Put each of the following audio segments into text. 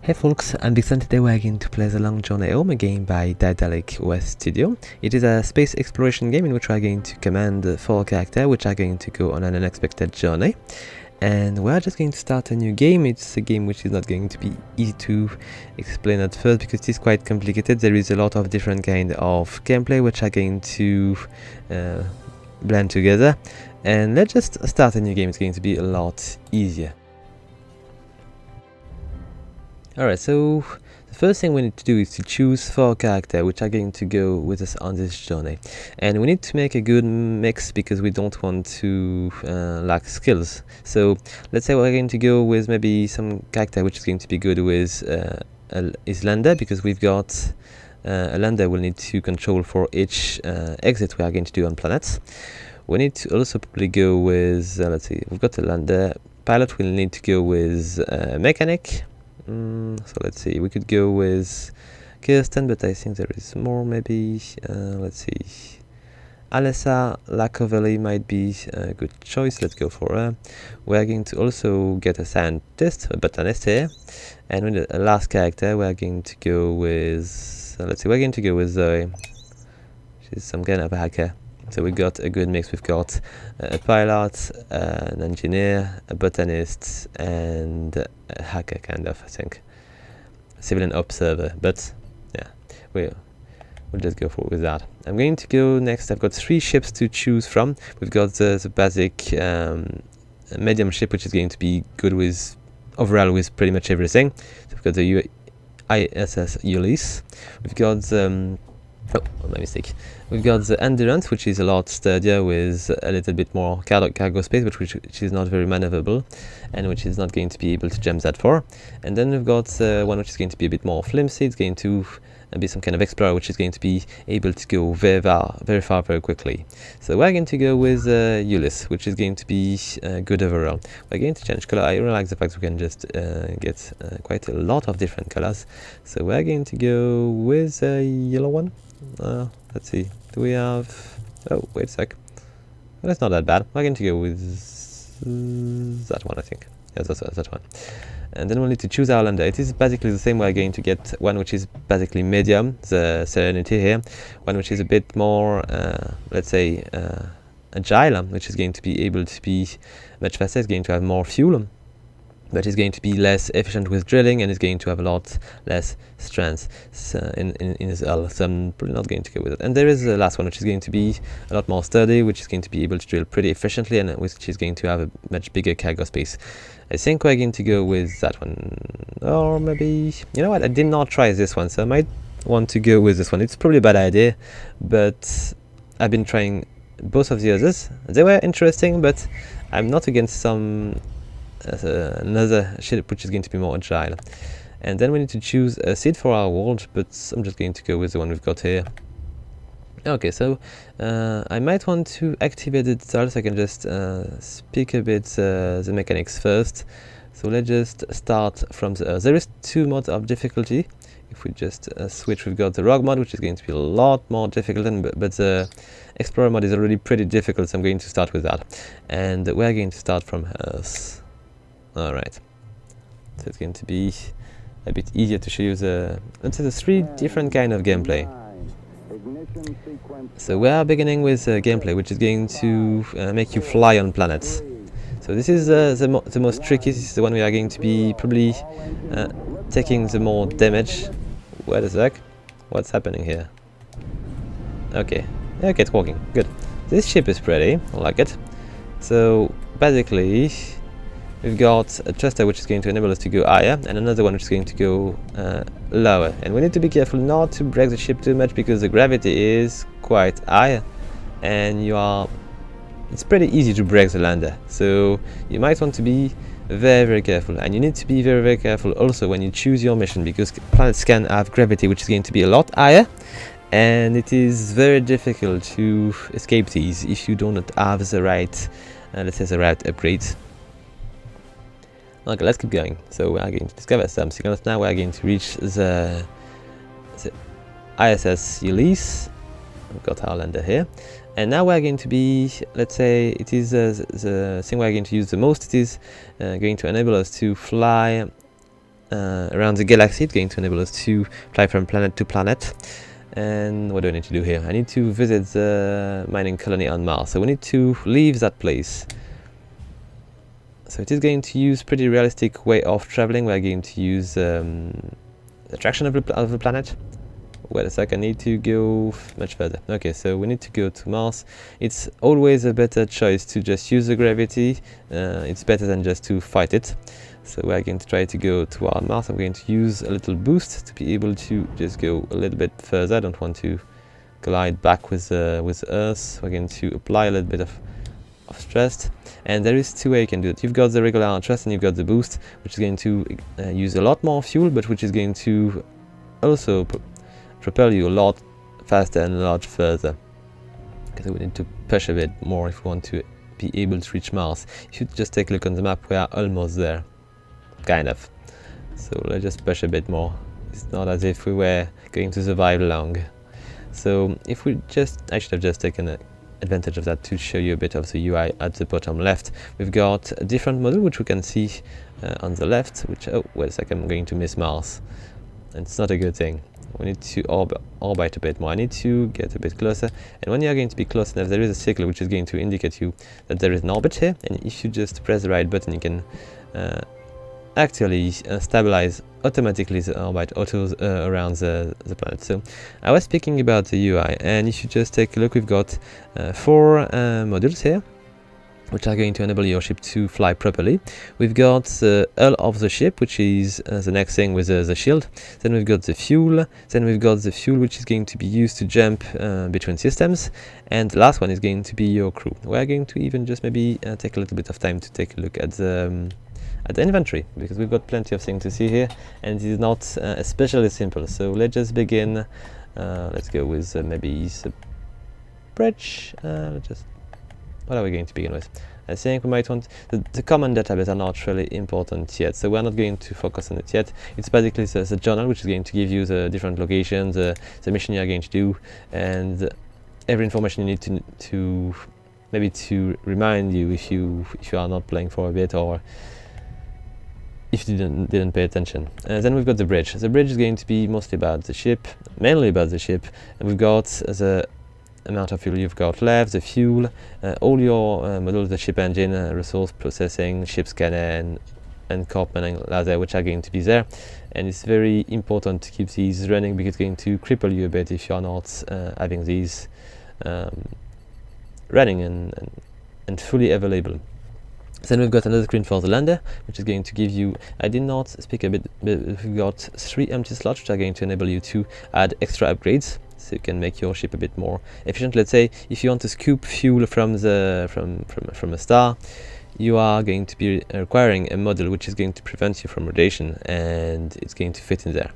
Hey folks, I'm Dixon. Today we're going to play The Long Journey Home, a game by Daedalic West Studio. It is a space exploration game in which we are going to command 4 characters which are going to go on an unexpected journey. And we're just going to start a new game. It's a game which is not going to be easy to explain at first because it is quite complicated. There is a lot of different kind of gameplay which are going to blend together. And let's just start a new game. It's going to be a lot easier. Alright, so the first thing we need to do is to choose 4 characters which are going to go with us on this journey. And we need to make a good mix because we don't want to lack skills. So let's say we're going to go with maybe some character which is going to be good with is lander, because we've got a lander we'll need to control for each exit we are going to do on planets. We need to also probably go with, let's see, we've got a lander. Pilot will need to go with mechanic. So let's see, we could go with Kirsten, but I think there is more maybe. Let's see, Alessa Lacovelli might be a good choice. Let's go for her. We're going to also get a scientist, a botanist here, and with the last character we're going to go with, let's see, we're going to go with Zoe. She's some kind of a hacker. So we got a good mix. We've got a pilot, an engineer, a botanist, and a hacker, kind of, I think. A civilian observer, but yeah, we'll just go with that. I'm going to go next. I've got 3 ships to choose from. We've got the basic medium ship, which is going to be good with, overall, with pretty much everything. So we've got the ISS Ulysses. We've got the oh, my mistake. We've got the Endurance, which is a lot sturdier with a little bit more cargo space, but which is not very maneuverable and which is not going to be able to jump that far. And then we've got one which is going to be a bit more flimsy. It's going to be some kind of explorer which is going to be able to go very far, very quickly. So we're going to go with Ulysses, which is going to be good overall. We're going to change color. I really like the fact that we can just get quite a lot of different colors. So we're going to go with a yellow one. Let's see, do we have, oh wait a sec, well, that's not that bad. We're going to go with that one, I think. Yes, that's that one. And then we'll need to choose our lander. It is basically the same. We're going to get one which is basically medium, the Serenity here, one which is a bit more, let's say, agile, which is going to be able to be much faster. It's going to have more fuel, but it's going to be less efficient with drilling, and it's going to have a lot less strength in his hull. So I'm probably not going to go with it. And there is the last one, which is going to be a lot more sturdy, which is going to be able to drill pretty efficiently, and which is going to have a much bigger cargo space. I think we're going to go with that one. Or maybe, you know what, I did not try this one, so I might want to go with this one. It's probably a bad idea, but I've been trying both of the others. They were interesting, but I'm not against some another ship which is going to be more agile. And then we need to choose a seed for our world, but I'm just going to go with the one we've got here. Okay, so I might want to activate it so I can just speak a bit the mechanics first. So let's just start from the Earth. There is 2 modes of difficulty. If we just switch, we've got the Rogue mode, which is going to be a lot more difficult, but the Explorer mode is already pretty difficult, so I'm going to start with that. And we're going to start from Earth. Alright, so it's going to be a bit easier to show you the, let's say, the 3 different kind of gameplay. So we are beginning with gameplay which is going to make you fly on planets. So this is the most tricky. This is the one we are going to be probably taking the more damage. Wait a sec, what's happening here? Okay, okay, it's working, good. This ship is pretty, I like it. So basically we've got a thruster which is going to enable us to go higher, and another one which is going to go lower. And we need to be careful not to break the ship too much because the gravity is quite high, and it's pretty easy to break the lander. So you might want to be very careful, and you need to be very careful also when you choose your mission, because planets can have gravity which is going to be a lot higher, and it is very difficult to escape these if you do not have the right, let's say, the right upgrades. Okay, let's keep going. So we are going to discover something else. Now we are going to reach the ISS Ulysses. We've got our lander here. And now we're going to be, let's say, it is the thing we're going to use the most. It is going to enable us to fly around the galaxy. It's going to enable us to fly from planet to planet. And what do I need to do here? I need to visit the mining colony on Mars. So we need to leave that place. So it is going to use pretty realistic way of traveling. We're going to use attraction of the planet. Wait a sec, I need to go much further. Okay, so we need to go to Mars. It's always a better choice to just use the gravity. It's better than just to fight it. So we're going to try to go toward Mars. I'm going to use a little boost to be able to just go a little bit further. I don't want to glide back with Earth. We're going to apply a little bit of thrust. And there is two ways you can do it. You've got the regular thrust and you've got the boost, which is going to use a lot more fuel, but which is going to also propel you a lot faster and a lot further. Because we need to push a bit more if we want to be able to reach Mars. If you just take a look on the map, we are almost there. Kind of. So let's just push a bit more. It's not as if we were going to survive long. So if we just, I should have just taken advantage of that to show you a bit of the UI at the bottom left. We've got a different model which we can see on the left, which, oh, wait a second, I'm going to miss Mars. And it's not a good thing. We need to orbit a bit more. I need to get a bit closer. And when you are going to be close enough, there is a circle which is going to indicate you that there is an orbit here. And if you just press the right button, you can actually stabilize automatically the orbit around the planet. So I was speaking about the UI, and if you just take a look, we've got 4 modules here, which are going to enable your ship to fly properly. We've got the hull of the ship, which is the next thing with the shield. Then we've got the fuel. Then we've got the fuel, which is going to be used to jump between systems. And the last one is going to be your crew. We're going to even just maybe take a little bit of time to take a look at the inventory, because we've got plenty of things to see here, and it is not especially simple. So let's just begin. Let's go with maybe the bridge. What are we going to begin with? I think we might want the common database are not really important yet, so we're not going to focus on it yet. It's basically the journal, which is going to give you the different locations, the mission you're going to do, and every information you need to maybe to remind you if you are not playing for a bit, or if you didn't pay attention. Then we've got the bridge. The bridge is going to be mostly about the ship, mainly about the ship, and we've got the amount of fuel you've got left, the fuel, all your modules, the ship engine, resource processing, ship scanner, and corp and laser, which are going to be there. And it's very important to keep these running, because it's going to cripple you a bit if you're not having these running and fully available. Then we've got another screen for the lander, which is going to give you, I did not speak a bit, but we've got 3 empty slots which are going to enable you to add extra upgrades, so you can make your ship a bit more efficient. Let's say if you want to scoop fuel from a star, you are going to be requiring a model which is going to prevent you from radiation, and it's going to fit in there.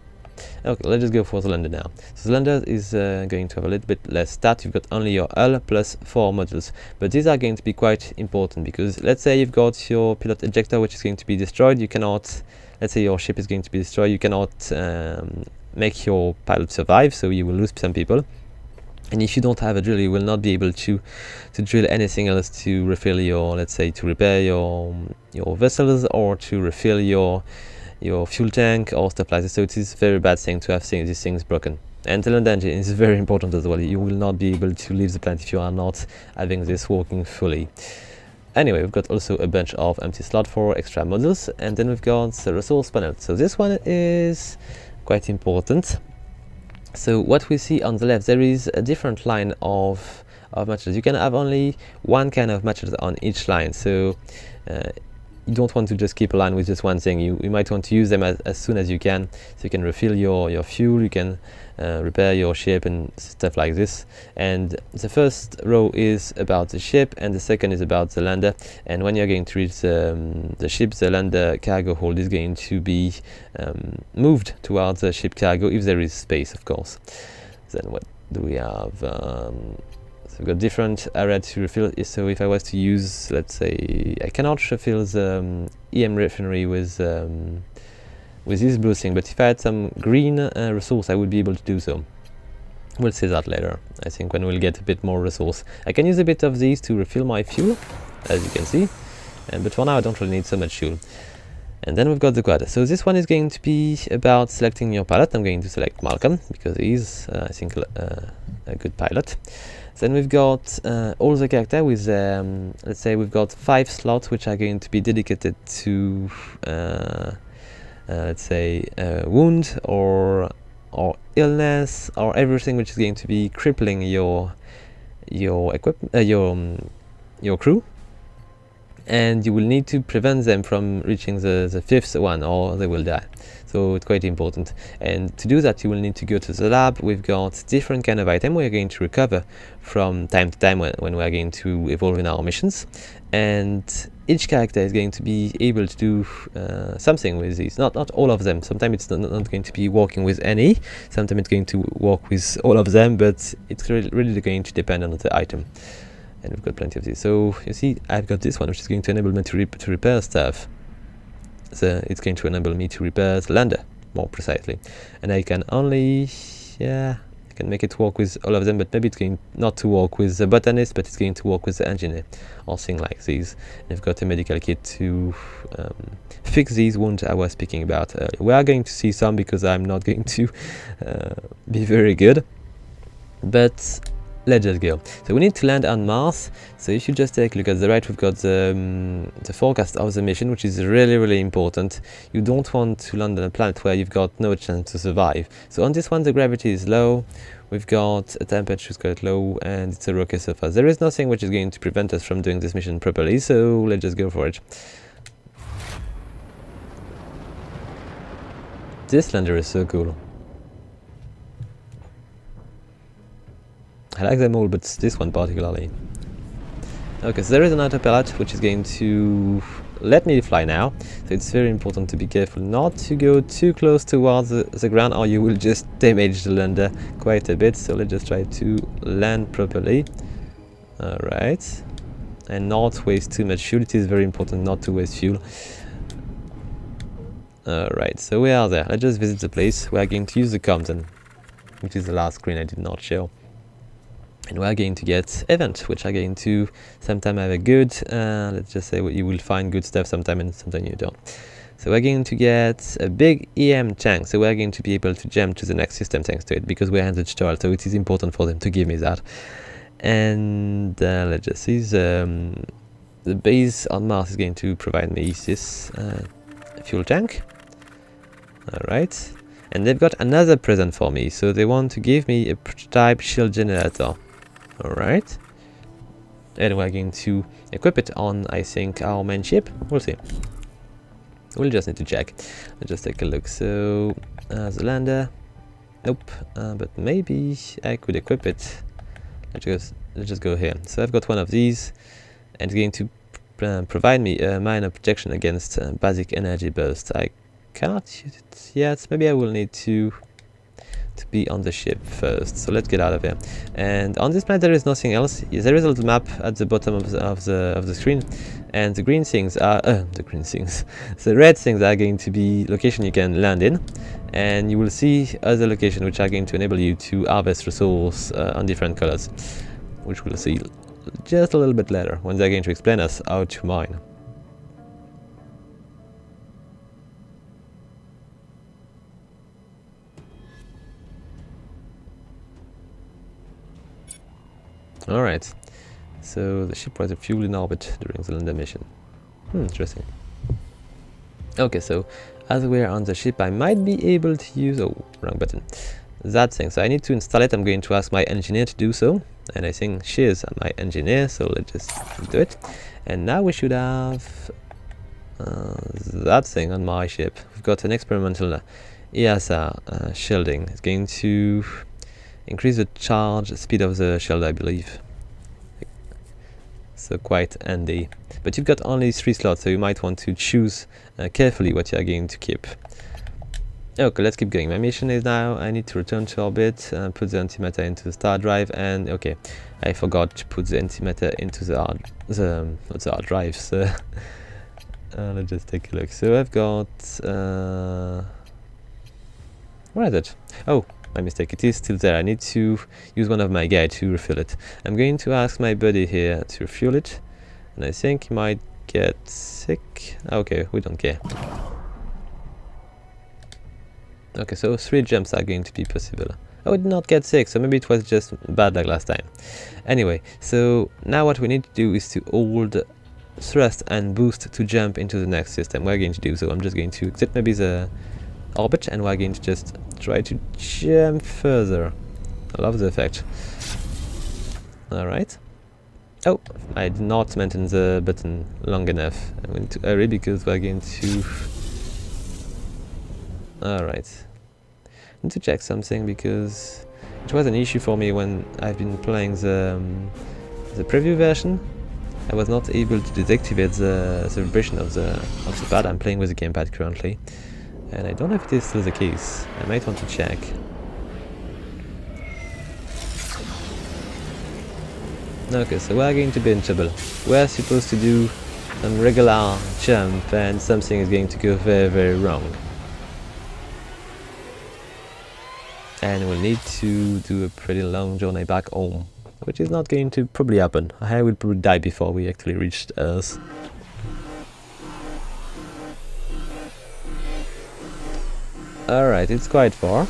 Okay, let's just go for the lander now. So the lander is going to have a little bit less stat. You've got only your hull plus 4 modules, but these are going to be quite important, because let's say you've got your pilot ejector which is going to be destroyed. You cannot, let's say your ship is going to be destroyed, you cannot make your pilot survive, so you will lose some people. And if you don't have a drill, you will not be able to drill anything else to refill your, let's say, to repair your vessels, or to refill your fuel tank or stuff like that. So it is a very bad thing to have these things broken. And the lander engine is very important as well. You will not be able to leave the planet if you are not having this working fully. Anyway, we've got also a bunch of empty slots for extra modules, and then we've got the resource panel. So this one is quite important. So what we see on the left, there is a different line of matches. You can have only one kind of matches on each line. So you don't want to just keep a line with just one thing. You might want to use them as soon as you can, so you can refill your fuel, you can repair your ship and stuff like this. And the first row is about the ship, and the second is about the lander. And when you're going to reach the ship, the lander cargo hold is going to be moved towards the ship cargo, if there is space, of course. Then what do we have? We've got different area to refill. So if I was to use, let's say, I cannot refill the EM refinery with this blue thing, but if I had some green resource, I would be able to do so. We'll see that later, I think, when we'll get a bit more resource. I can use a bit of these to refill my fuel, as you can see, but for now I don't really need so much fuel. And then we've got the quad. So this one is going to be about selecting your pilot. I'm going to select Malcolm because he's, I think, a good pilot. Then we've got all the character with, let's say we've got 5 slots which are going to be dedicated to, let's say, wound or illness or everything which is going to be crippling your crew. And you will need to prevent them from reaching the 5th one or they will die. So it's quite important. And to do that you will need to go to the lab. We've got different kind of item we're going to recover from time to time when we're going to evolve in our missions. And each character is going to be able to do something with these. Not all of them. Sometimes it's not going to be working with any. Sometimes it's going to work with all of them, but it's really going to depend on the item. And we've got plenty of these. So you see, I've got this one, which is going to enable me to repair stuff. So it's going to enable me to repair the lander more precisely. And I can only, I can make it work with all of them, but maybe it's going not to work with the botanist, but it's going to work with the engineer or things like these. And I've got a medical kit to fix these wounds I was speaking about earlier. We are going to see some because I'm not going to be very good, but let's just go. So we need to land on Mars. So if you just take a look at the right, we've got the forecast of the mission, which is really important. You don't want to land on a planet where you've got no chance to survive. So on this one the gravity is low, we've got a temperature is quite low, and it's a rocky surface. There is nothing which is going to prevent us from doing this mission properly, so let's just go for it. This lander is so cool. I like them all, but this one particularly. Okay, so there is an autopilot which is going to let me fly now. So it's very important to be careful not to go too close towards the ground, or you will just damage the lander quite a bit. So let's just try to land properly. Alright. And not waste too much fuel. It is very important not to waste fuel. Alright, so we are there. Let's just visit the place. We are going to use the comms, which is the last screen I did not show. And we are going to get events, which are going to sometimes have a good, let's just say you will find good stuff sometime and sometimes you don't. So we're going to get a big EM tank, so we're going to be able to jump to the next system thanks to it, because we're in the tutorial, so it is important for them to give me that. And let's just see, the base on Mars is going to provide me this fuel tank. Alright, and they've got another present for me, so they want to give me a prototype shield generator. Alright, and we're going to equip it on, I think, our main ship. We'll see. We'll just need to check. Let's just take a look. So, the lander. Nope, but maybe I could equip it. Let's just go here. So I've got one of these, and it's going to provide me a minor protection against basic energy burst. I cannot use it yet. Maybe I will need to be on the ship first. So let's get out of here. And on this planet there is nothing else. There is a little map at the bottom of the screen, and the green things are the red things are going to be location you can land in, and you will see other locations which are going to enable you to harvest resource on different colors, which we'll see just a little bit later when they're going to explain us how to mine. Alright, so the ship was fuel in orbit during the lander mission. Interesting. Okay, so as we're on the ship, I might be able to use, oh, wrong button, that thing. So I need to install it. I'm going to ask my engineer to do so, and I think she is my engineer, so let's just do it. And now we should have that thing on my ship. We've got an experimental ESA shielding. It's going to increase the charge speed of the shield, I believe. So quite handy. But you've got only 3 slots, so you might want to choose carefully what you are going to keep. Okay, let's keep going. My mission is now, I need to return to orbit, put the antimatter into the star drive, and okay, I forgot to put the antimatter into the hard drive, so let's just take a look. So I've got, where is it? Oh, my mistake, it is still there. I need to use one of my guys to refill it. I'm going to ask my buddy here to refuel it, and I think he might get sick. Okay, we don't care. Okay, so 3 jumps are going to be possible. I would not get sick, so maybe it was just bad like last time. Anyway, so now what we need to do is to hold thrust and boost to jump into the next system. We're going to do so. I'm just going to exit maybe the orbit, and we're going to just try to jump further. I love the effect. Alright. Oh, I did not maintain the button long enough. I'm going to hurry because we're going to... Alright. I need to check something because it was an issue for me when I've been playing the preview version. I was not able to deactivate the vibration of the pad. I'm playing with the gamepad currently, and I don't know if it is still the case. I might want to check. Okay, so we're going to be in trouble. We're supposed to do some regular jump, and something is going to go very, very wrong. And we'll need to do a pretty long journey back home, which is not going to probably happen. I will probably die before we actually reach Earth. Alright, it's quite far.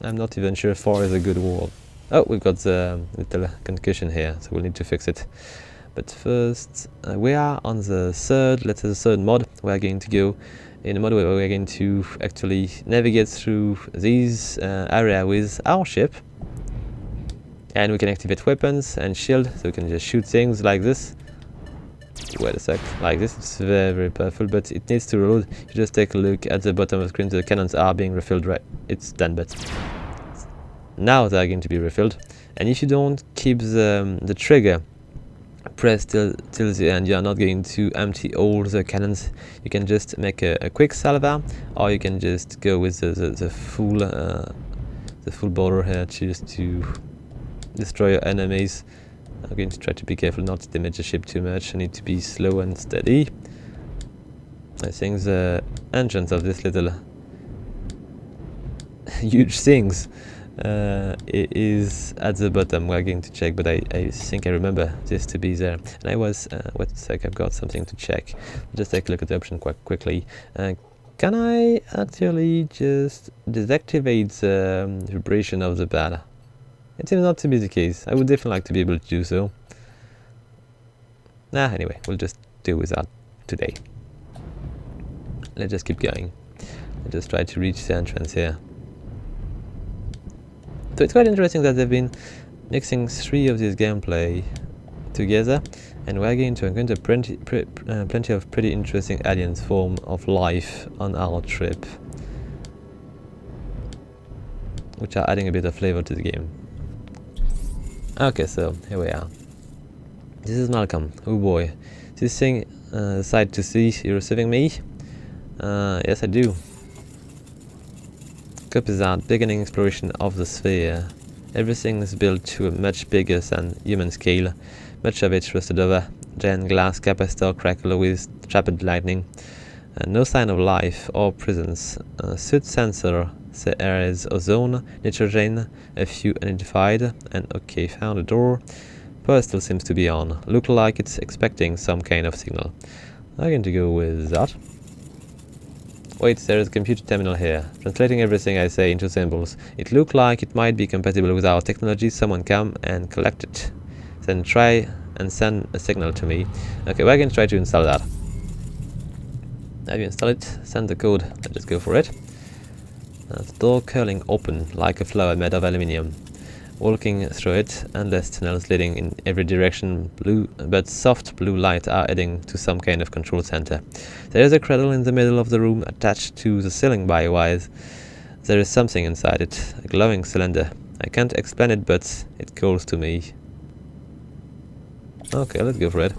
I'm not even sure 4 is a good word. Oh, we've got the little concussion here, so we'll need to fix it. But first, we are on the third mod. We're going to go in a mode where we're going to actually navigate through this area with our ship. And we can activate weapons and shield, so we can just shoot things like this. Wait a sec, like this. It's very, very powerful, but it needs to reload. You just take a look at the bottom of the screen, the cannons are being refilled, right? It's done, but now they're going to be refilled. And if you don't keep the trigger pressed till the end, you are not going to empty all the cannons. You can just make a quick salva, or you can just go with the full border here just to destroy your enemies. I'm going to try to be careful not to damage the ship too much. I need to be slow and steady. I think the entrance of this little huge things it is at the bottom. We're going to check, but I think I remember this to be there. And I was wait a sec, I've got something to check. Just take a look at the option quite quickly. Can I actually just deactivate the vibration of the pad? It seems not to be the case. I would definitely like to be able to do so. Anyway, we'll just do with that today. Let's just keep going. I'll just try to reach the entrance here. So it's quite interesting that they've been mixing 3 of this gameplay together, and we're going to encounter plenty of pretty interesting aliens form of life on our trip, which are adding a bit of flavor to the game. Okay, so here we are. This is Malcolm. Oh boy. This thing decided to see you're receiving me? Yes, I do. Copy that. Beginning exploration of the sphere. Everything is built to a much bigger than human scale. Much of it rusted over. Giant glass capacitor crackle with trapped lightning. No sign of life or presence. Suit sensor. There is ozone, nitrogen, a few unidentified, and okay, found a door. Power still seems to be on. Look like it's expecting some kind of signal. I'm going to go with that. Wait, there is a computer terminal here, translating everything I say into symbols. It looked like it might be compatible with our technology. Someone come and collect it. Then try and send a signal to me. Okay, we're going to try to install that. Have you installed it? Send the code. Let's just go for it. The door curling open like a flower made of aluminium. Walking through it, endless tunnels leading in every direction. Blue, but soft blue light are heading to some kind of control center. There is a cradle in the middle of the room attached to the ceiling by wires. There is something inside it, a glowing cylinder. I can't explain it, but it calls to me. Okay, let's go for it.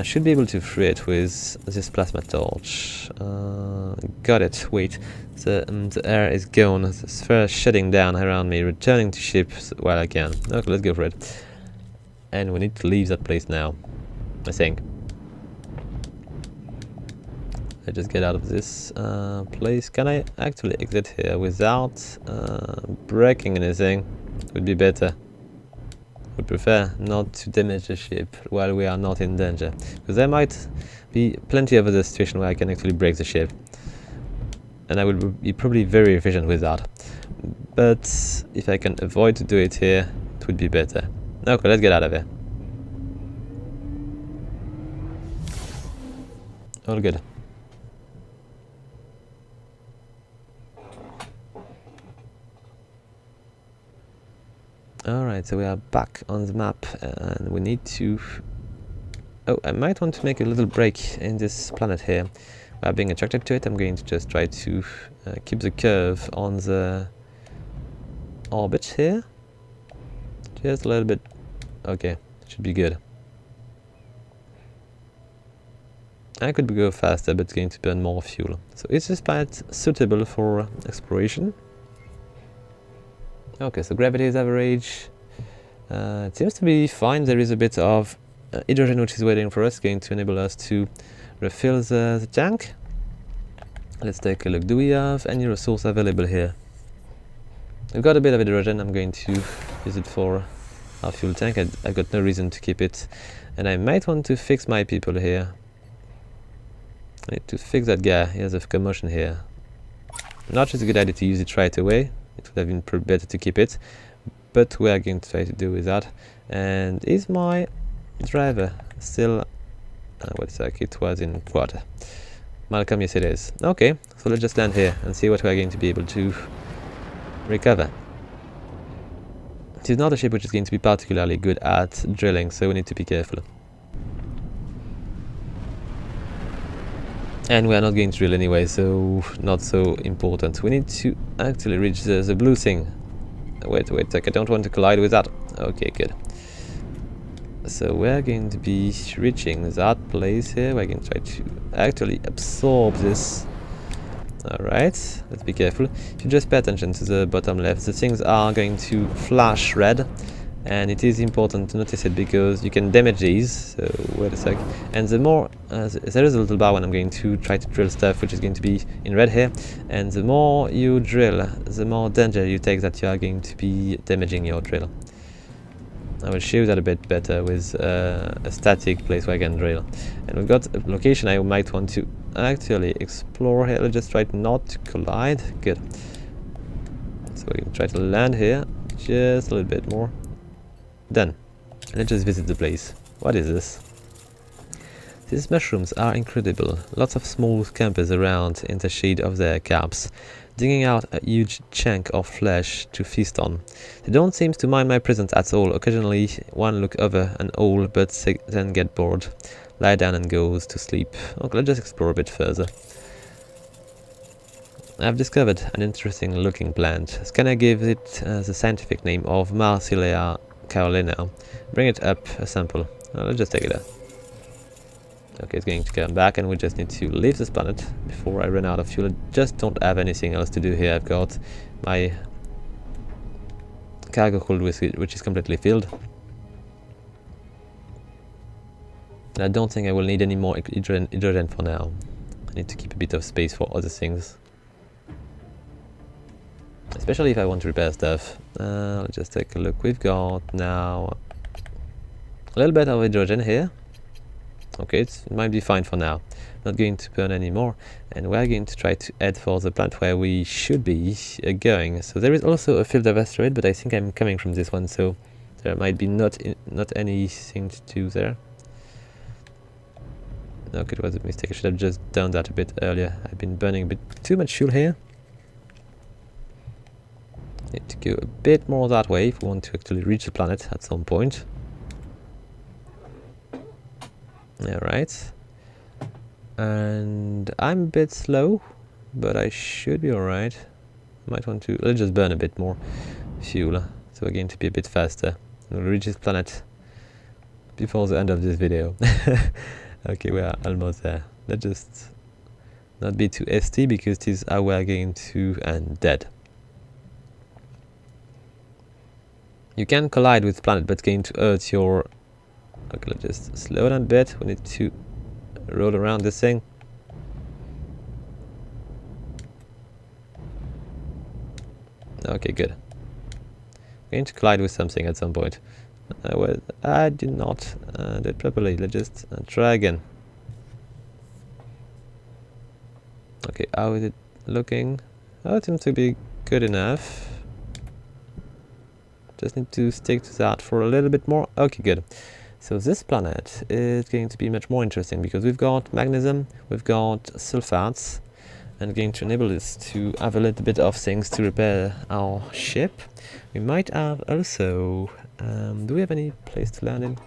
Should be able to free it with this plasma torch. Got it. Wait, the air is gone. The sphere is shutting down around me, returning to ship while I can. Okay, let's go for it. And we need to leave that place now, I think. I just get out of this place. Can I actually exit here without breaking anything? Would be better. Would prefer not to damage the ship while we are not in danger, because there might be plenty of other situations where I can actually break the ship, and I will be probably very efficient with that. But if I can avoid to do it here, it would be better. Okay, let's get out of here. All good. Alright, so we are back on the map, and we need to... Oh, I might want to make a little break in this planet here. By being attracted to it, I'm going to just try to keep the curve on the orbit here. Just a little bit. Okay, should be good. I could go faster, but it's going to burn more fuel. So is this planet suitable for exploration? Okay, so gravity is average. It seems to be fine. There is a bit of hydrogen which is waiting for us, going to enable us to refill the tank. Let's take a look. Do we have any resource available here? We've got a bit of hydrogen. I'm going to use it for our fuel tank. I got no reason to keep it. And I might want to fix my people here. I need to fix that guy. He has a commotion here. Not just a good idea to use it right away. It would have been better to keep it, but we are going to try to do with that. And is my driver still... wait a sec, it was in quarter. Malcolm, yes it is. Okay, so let's just land here and see what we are going to be able to recover. It is not a ship which is going to be particularly good at drilling, so we need to be careful. And we are not going to drill anyway, so not so important. We need to actually reach the blue thing. Wait a sec, I don't want to collide with that. Okay, good. So we're going to be reaching that place here. We're going to try to actually absorb this. Alright, let's be careful. If you just pay attention to the bottom left, the things are going to flash red. And it is important to notice it because you can damage these. So wait a sec. And the more there is a little bar when I'm going to try to drill stuff, which is going to be in red here. And the more you drill, the more danger you take that you are going to be damaging your drill. I will show you that a bit better with a static place where I can drill. And we've got a location I might want to actually explore here. Let's just try not to collide. Good. So we can try to land here just a little bit more. Done. Let's just visit the place. What is this? These mushrooms are incredible. Lots of small campers around in the shade of their caps, digging out a huge chunk of flesh to feast on. They don't seem to mind my presence at all. Occasionally one look over an hole, but then get bored, lie down and goes to sleep. Okay, let's just explore a bit further. I've discovered an interesting looking plant. Scanner gave it the scientific name of Marsilea Carolina. Bring it up a sample. Let's just take it out. Okay, it's going to come back and we just need to leave this planet before I run out of fuel. I just don't have anything else to do here. I've got my cargo hold which is completely filled. And I don't think I will need any more hydrogen for now. I need to keep a bit of space for other things. Especially if I want to repair stuff. Let's just take a look. We've got now a little bit of hydrogen here. Okay, it might be fine for now. Not going to burn anymore. And we're going to try to head for the plant where we should be going. So there is also a field of asteroid, but I think I'm coming from this one, so there might be not anything to do there. Okay, it was a mistake. I should have just done that a bit earlier. I've been burning a bit too much fuel here. Need to go a bit more that way if we want to actually reach the planet at some point. Alright. And I'm a bit slow, but I should be alright. Might want to... let's just burn a bit more fuel, so we're going to be a bit faster. We'll reach this planet before the end of this video. Okay, we are almost there. Let's just not be too hasty because this is how we're going to end dead. You can collide with the planet, but it's going to hurt your... Okay, let's just slow down a bit. We need to roll around this thing. Okay, good. Going to collide with something at some point. Well, I did not do it properly. Let's just try again. Okay, how is it looking? Oh, it seems to be good enough. Just need to stick to that for a little bit more. Okay, good. So this planet is going to be much more interesting because we've got magnesium, we've got sulfates, and going to enable us to have a little bit of things to repair our ship. We might have also... do we have any place to land in?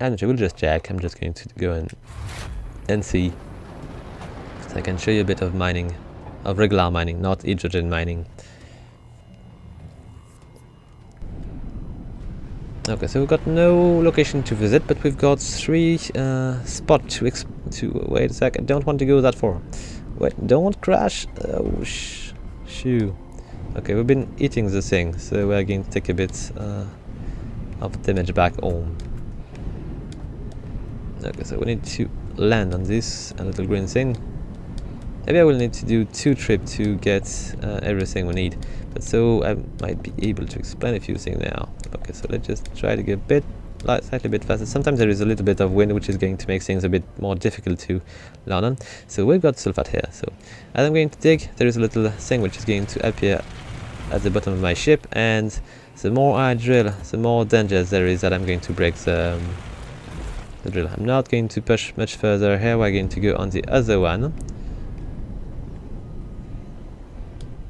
I'm not sure, we'll just check. I'm just going to go and see. So I can show you a bit of mining, of regular mining, not hydrogen mining. Okay, so we've got no location to visit, but we've got 3 spots to wait a sec. I don't want to go that far. Wait, don't crash. Oh, shoo. Okay, we've been eating the thing, so we're going to take a bit of damage back home. Okay, so we need to land on this little green thing. Maybe I will need to do 2 trips to get everything we need. But so I might be able to explain a few things now. Okay, so let's just try to get slightly a bit faster. Sometimes there is a little bit of wind, which is going to make things a bit more difficult to land on. So we've got sulfate here. So as I'm going to dig, there is a little thing which is going to appear at the bottom of my ship. And the more I drill, the more danger there is that I'm going to break the drill. I'm not going to push much further here. We're going to go on the other one.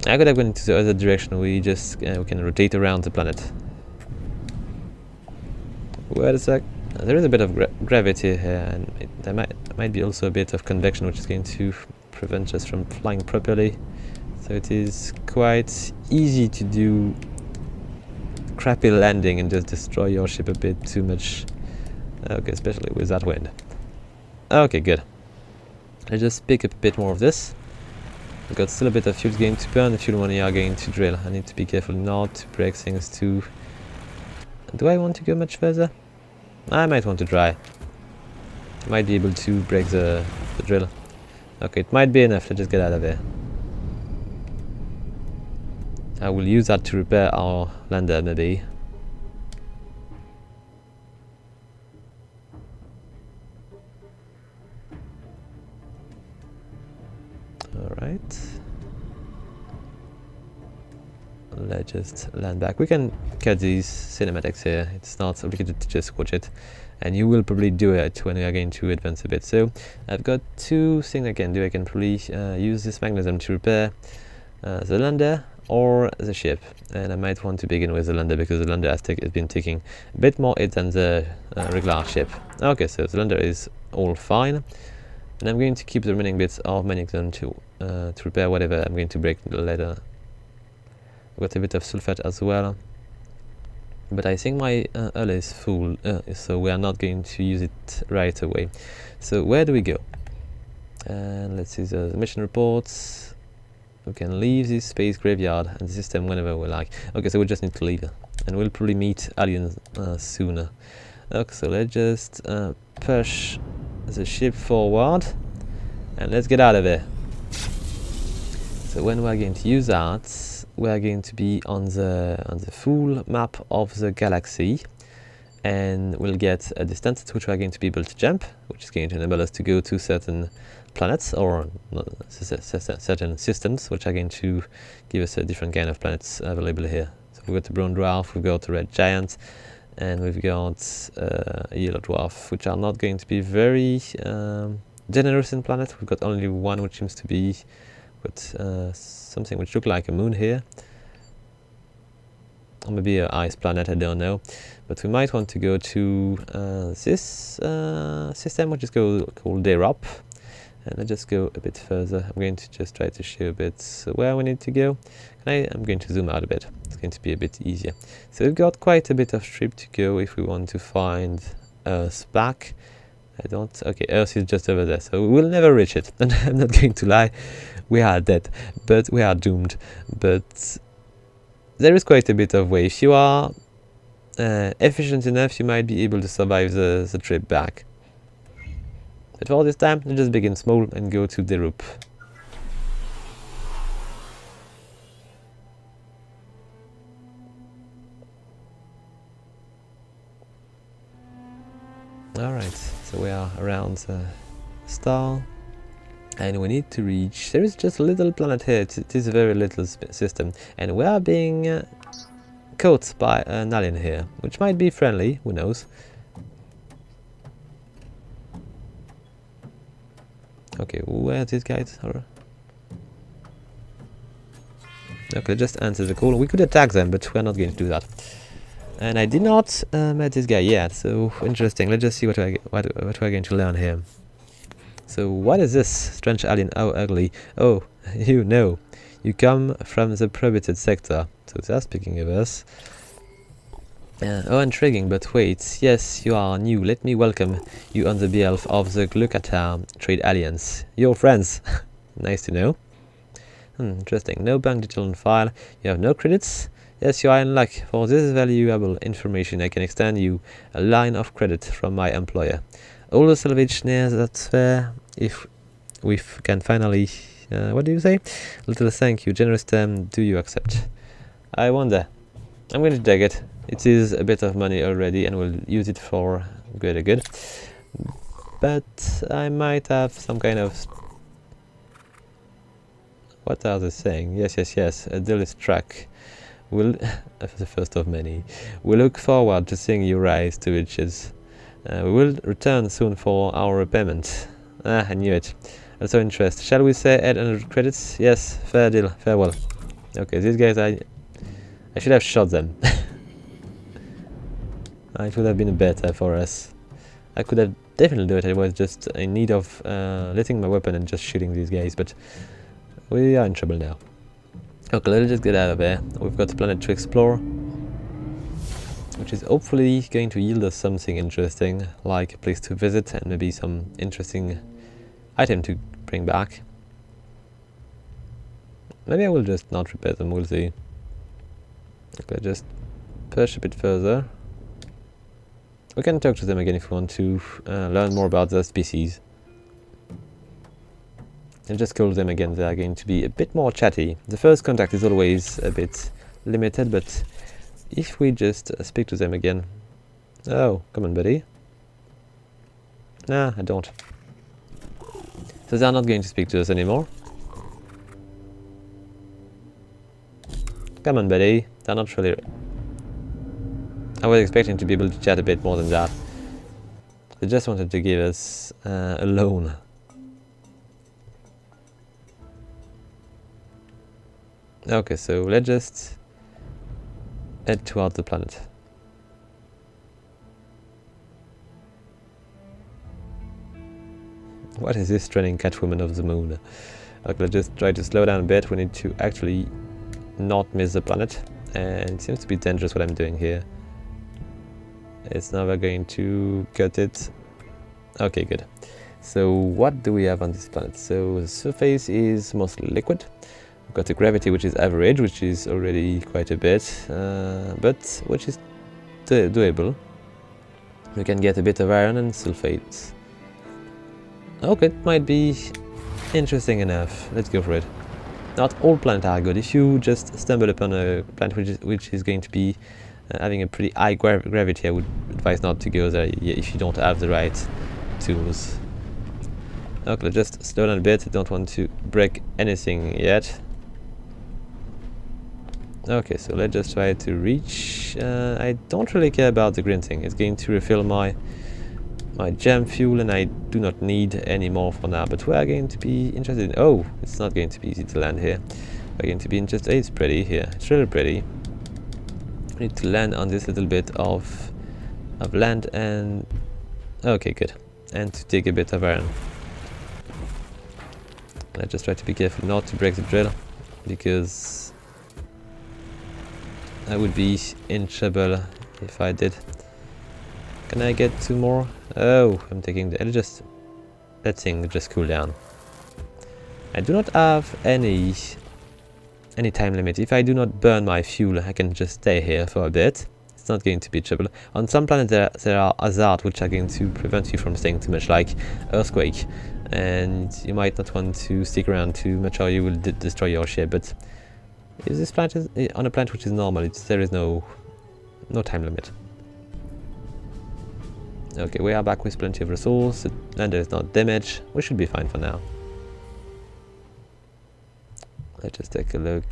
I could have gone into the other direction. We just we can rotate around the planet. Wait a sec. There is a bit of gravity here, and there might be also a bit of convection, which is going to prevent us from flying properly. So it is quite easy to do crappy landing and just destroy your ship a bit too much. Okay, especially with that wind. Okay, good. Let's just pick up a bit more of this. We've got still a bit of fuel going to burn, the fuel money are going to drill. I need to be careful not to break things too. Do I want to go much further? I might want to try. Might be able to break the drill. Okay, it might be enough. Let's just get out of here. I will use that to repair our lander maybe. Alright. Let's just land back. We can cut these cinematics here. It's not obligated to just watch it. And you will probably do it when we are going to advance a bit. So I've got 2 things I can do. I can probably use this magnesium to repair the lander or the ship. And I might want to begin with the lander because the lander has been taking a bit more hit than the regular ship. Okay, so the lander is all fine. And I'm going to keep the remaining bits of magnesium to repair whatever I'm going to break later. I've got a bit of sulfate as well. But I think my hull is full, so we are not going to use it right away. So where do we go? And let's see the mission reports. We can leave this space graveyard and the system whenever we like. Okay, so we just need to leave. And we'll probably meet aliens sooner. Okay, so let's just push the ship forward and let's get out of here. So when we're going to use that, we're going to be on the full map of the galaxy, and we'll get a distance at which we're going to be able to jump, which is going to enable us to go to certain planets or certain systems, which are going to give us a different kind of planets available here. So we've got the brown dwarf, we've got the red giant, and we've got a yellow dwarf, which are not going to be very generous in planets. We've got only one which seems to be something which looks like a moon here, or maybe an ice planet, I don't know. But we might want to go to this system, which is called Daedalic. And let's just go a bit further. I'm going to just try to show a bit where we need to go. I'm going to zoom out a bit. It's going to be a bit easier. So we've got quite a bit of trip to go if we want to find Earth back. Okay, Earth is just over there, so we'll never reach it. And I'm not going to lie, we are dead, but we are doomed. But there is quite a bit of way. If you are efficient enough, you might be able to survive the trip back. But for this time, let's just begin small and go to the roof. Alright, so we are around the star. And we need to reach... There is just a little planet here. It is a very little system. And we are being caught by an alien here. Which might be friendly, who knows. Okay, where are these guys? Okay, just answer the call. We could attack them, but we're not going to do that. And I did not met this guy yet, so interesting. Let's just see what we're going to learn here. So what is this strange alien? Oh, ugly. Oh, you know. You come from the prohibited sector. So they're speaking of us. Oh, intriguing, but wait. Yes, you are new. Let me welcome you on the behalf of the Glucatar Trade Alliance. Your friends. Nice to know. Interesting. No bank detail on file. You have no credits. Yes, you are in luck. For this valuable information, I can extend you a line of credit from my employer. All the salvage near that fair, if we can finally... what do you say? Little thank you. Generous term, do you accept? I wonder. I'm going to take it. It is a bit of money already and we'll use it for greater good. But I might have some kind of... What are they saying? Yes, yes, yes. A deal is struck. We'll... the first of many. We look forward to seeing you rise to riches. We will return soon for our repayment. Ah, I knew it. Also interest. Shall we say 800 credits? Yes, fair deal. Farewell. Okay, these guys, I should have shot them. It would have been better for us. I could have definitely do it. I was just in need of letting my weapon and just shooting these guys, but we are in trouble now. Okay, let's just get out of there. We've got a planet to explore, which is hopefully going to yield us something interesting, like a place to visit and maybe some interesting item to bring back. Maybe I will just not repair them, we'll see. Okay, just push a bit further. We can talk to them again if we want to learn more about the species. And just call them again, they are going to be a bit more chatty. The first contact is always a bit limited, but if we just speak to them again... Oh, come on, buddy. Nah, I don't. So they are not going to speak to us anymore. Come on, buddy. They're not really... I was expecting to be able to chat a bit more than that. They just wanted to give us a loan. Okay, so let's just head towards the planet. What is this training Catwoman of the moon? Okay, let's just try to slow down a bit. We need to actually not miss the planet. And it seems to be dangerous what I'm doing here. It's never going to cut it. Okay, good. So what do we have on this planet? So the surface is mostly liquid. We've got the gravity, which is average, which is already quite a bit, but which is doable. We can get a bit of iron and sulfates. Okay, it might be interesting enough. Let's go for it. Not all planets are good. If you just stumble upon a planet which is going to be having a pretty high gravity, I would advise not to go there if you don't have the right tools. Okay, let's just slow down a bit. I don't want to break anything yet. Okay, so let's just try to reach. I don't really care about the green thing. It's going to refill my gem fuel, and I do not need any more for now. But we are going to be interested in... Oh, it's not going to be easy to land here. We're going to be interested... It's pretty here. It's really pretty. We need to land on this little bit of land and... Okay, good. And to take a bit of iron. Let's just try to be careful not to break the drill, because I would be in trouble if I did. Can I get 2 more? Oh, I'm taking the... That thing just cool down. I do not have any time limit. If I do not burn my fuel, I can just stay here for a bit. It's not going to be trouble. On some planets there are hazards which are going to prevent you from staying too much, like earthquake. And you might not want to stick around too much, or you will destroy your ship. But if this planet is on a planet which is normal, there is no time limit. Okay, we are back with plenty of resource, and there is not damage. We should be fine for now. Let's just take a look.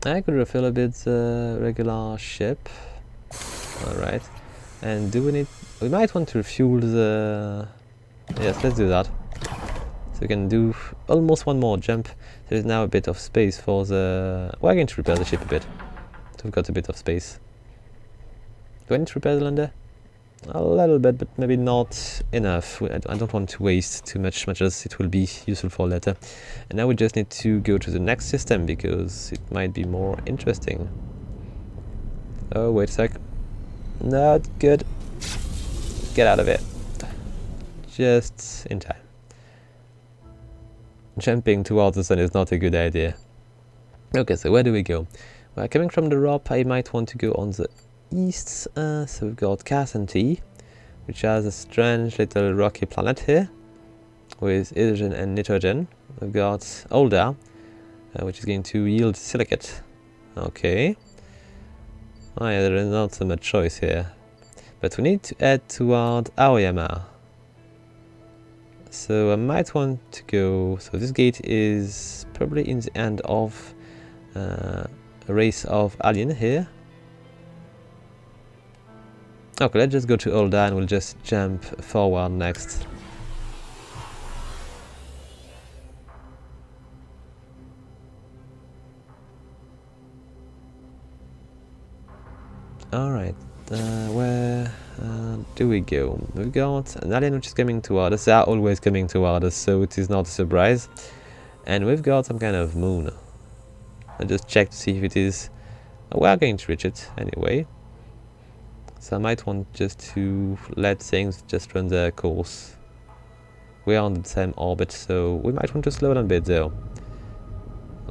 I could refill a bit the regular ship. Alright. And do we need... we might want to refuel the... yes, let's do that. So we can do almost one more jump. There is now a bit of space for the... we're going to repair the ship a bit. So we've got a bit of space. Do I need to repair the lander? A little bit, but maybe not enough. I don't want to waste too much as it will be useful for later. And now we just need to go to the next system because it might be more interesting. Oh, wait a sec. Not good. Get out of it. Just in time. Jumping towards the sun is not a good idea. Okay, so where do we go? Well, coming from the rock, I might want to go on the east. So we've got Cassanti, which has a strange little rocky planet here with hydrogen and nitrogen. We've got Olda, which is going to yield silicate. Okay. Oh yeah, there is not so much choice here. But we need to head toward Aoyama. So I might want to go... so this gate is probably in the end of a race of alien here. Okay, let's just go to Olda and we'll just jump forward next. Alright, where do we go? We've got an alien which is coming toward us. They are always coming toward us, so it is not a surprise. And we've got some kind of moon. I'll just check to see if it is... we are going to reach it anyway. So I might want just to let things just run their course. We are on the same orbit, so we might want to slow down a bit though.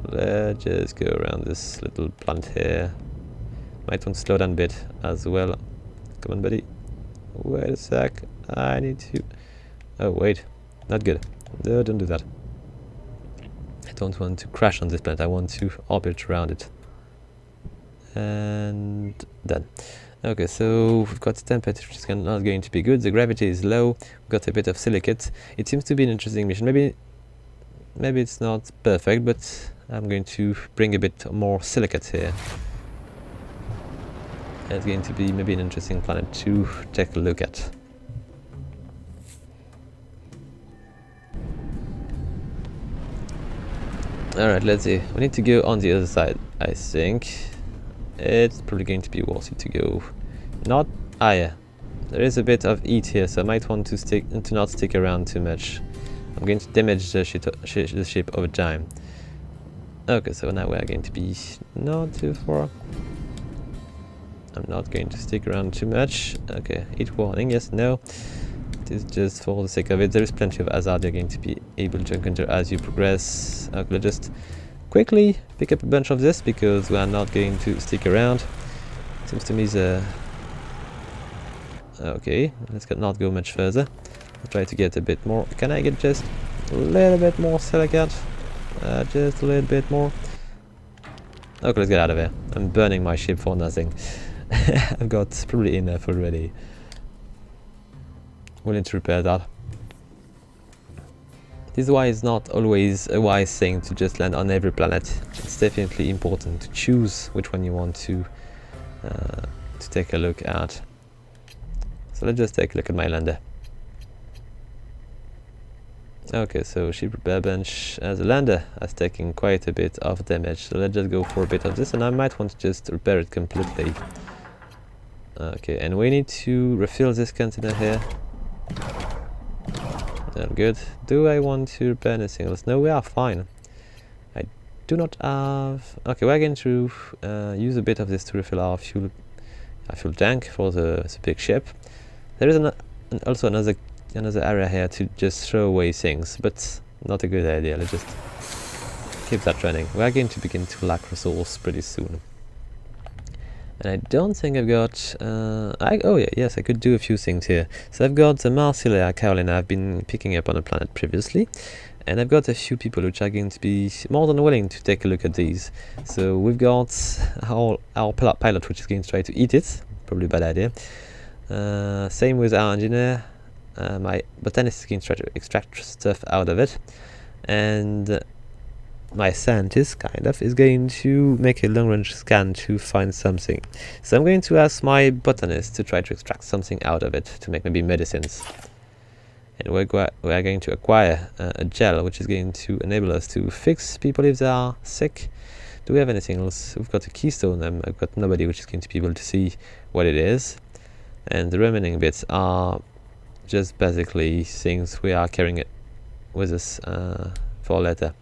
Let's just go around this little planet here. Might want to slow down a bit as well. Come on, buddy. Wait a sec. I need to... oh, wait. Not good. No, don't do that. I don't want to crash on this planet. I want to orbit around it. And done. Okay, so we've got the temperature, which is not going to be good. The gravity is low. We've got a bit of silicate. It seems to be an interesting mission. Maybe it's not perfect, but I'm going to bring a bit more silicate here. It's going to be maybe an interesting planet to take a look at. Alright, let's see. We need to go on the other side, I think. It's probably going to be worth it to go. Not... ah yeah. There is a bit of heat here, so I might want to not stick around too much. I'm going to damage the ship over time. Okay, so now we are going to be not too far. I'm not going to stick around too much. Okay, heat warning, yes, no. It is just for the sake of it. There is plenty of hazard you're going to be able to encounter as you progress. Okay, let's just quickly pick up a bunch of this because we are not going to stick around. Seems to me the... okay, let's not go much further. I'll try to get a bit more. Can I get just a little bit more silicate? Just a little bit more. Okay, let's get out of here. I'm burning my ship for nothing. I've got probably enough already. We'll need to repair that. This is why it's not always a wise thing to just land on every planet. It's definitely important to choose which one you want to take a look at. So let's just take a look at my lander. Okay, so ship repair bench as a lander has taken quite a bit of damage. So let's just go for a bit of this, and I might want to just repair it completely. Okay, and we need to refill this container here. Good. Do I want to repair anything else? No, we are fine. I do not have... okay, we're going to use a bit of this to refill our fuel tank for the big ship. There is also another area here to just throw away things, but not a good idea. Let's just keep that running. We are going to begin to lack resource pretty soon. And I don't think I've got... oh yeah, yes, I could do a few things here. So I've got the Marsilia kaolin I've been picking up on a planet previously. and I've got a few people which are going to be more than willing to take a look at these. So we've got our pilot which is going to try to eat it, probably a bad idea. Same with our engineer. My botanist is going to try to extract stuff out of it, and my scientist kind of is going to make a long range scan to find something. So I'm going to ask my botanist to try to extract something out of it to make maybe medicines. And we're going to acquire a gel which is going to enable us to fix people if they are sick. Do we have anything else? We've got a keystone. I've got nobody which is going to be able to see what it is. And the remaining bits are just basically things we are carrying it with us for later.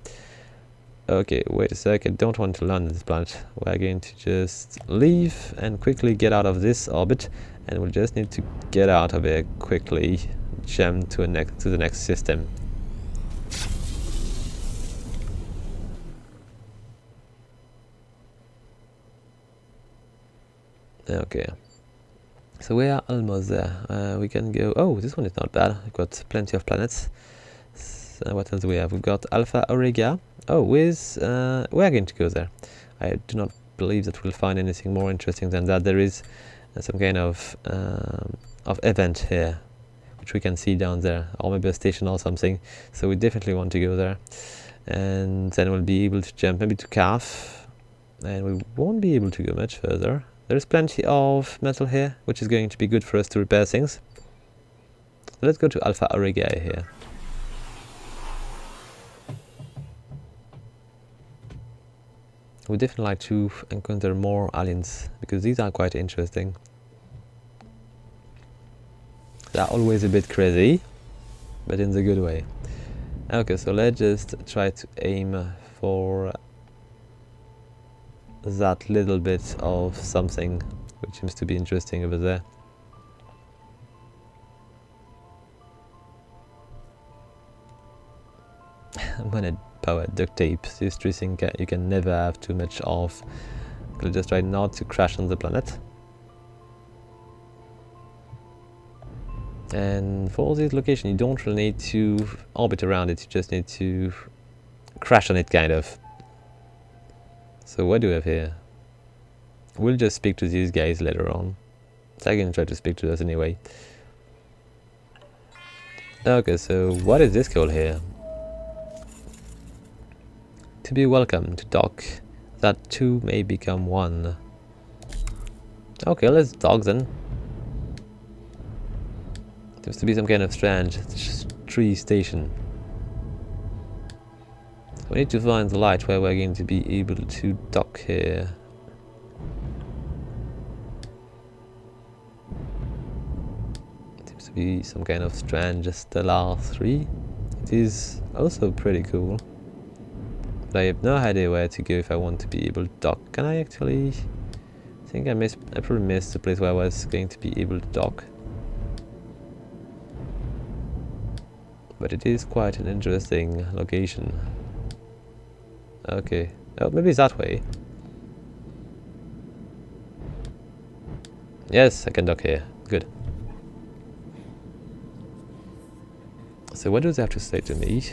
Okay, wait a sec, I don't want to land on this planet. We're going to just leave and quickly get out of this orbit, and we'll just need to get out of here quickly, jump to the next system. Okay, so we are almost there. We can go. Oh, this one is not bad. We've got plenty of planets. So what else do we have? We've got Alpha Auriga. Oh, we're going to go there. I do not believe that we'll find anything more interesting than that. There is some kind of event here, which we can see down there, or maybe a station or something. So we definitely want to go there, and then we'll be able to jump maybe to Calf, and we won't be able to go much further. There is plenty of metal here, which is going to be good for us to repair things. So let's go to Alpha Auriga here. We definitely like to encounter more aliens, because these are quite interesting. They're always a bit crazy, but in the good way. Okay, so let's just try to aim for that little bit of something which seems to be interesting over there. I'm gonna power duct tape. This thing you can never have too much of. I'll just try not to crash on the planet. And for this location you don't really need to orbit around it, you just need to crash on it kind of. So what do we have here? We'll just speak to these guys later on. So I can try to speak to us anyway. Okay, so what is this called here? To be welcome to dock, that two may become one. Okay, let's dock then. Seems to be some kind of strange tree station. We need to find the light where we're going to be able to dock here. Seems to be some kind of strange stellar 3. It is also pretty cool. But I have no idea where to go if I want to be able to dock. Can I actually? I think I probably missed the place where I was going to be able to dock. But it is quite an interesting location. Okay. Oh, maybe it's that way. Yes, I can dock here. Good. So what do they have to say to me?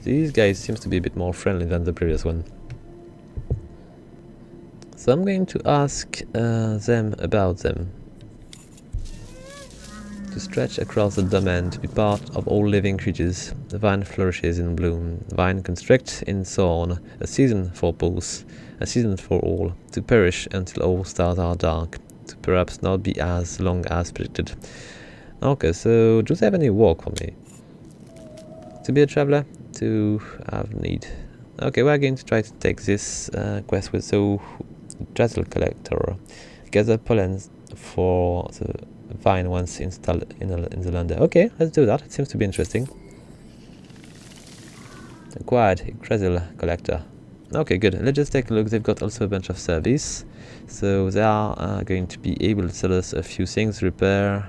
These guys seems to be a bit more friendly than the previous one. So I'm going to ask them about them. To stretch across the domain, to be part of all living creatures. The vine flourishes in bloom, the vine constricts in thorn, a season for both, a season for all, to perish until all stars are dark, to perhaps not be as long as predicted. Okay, so do they have any work for me? To be a traveler, to have need. Okay, we're going to try to take this quest with the Daedalic Collector. Gather pollen for the vine once installed in the lander. Okay, let's do that. It seems to be interesting. Acquired Daedalic Collector. Okay, good. Let's just take a look. They've got also a bunch of service. So they are going to be able to sell us a few things, repair.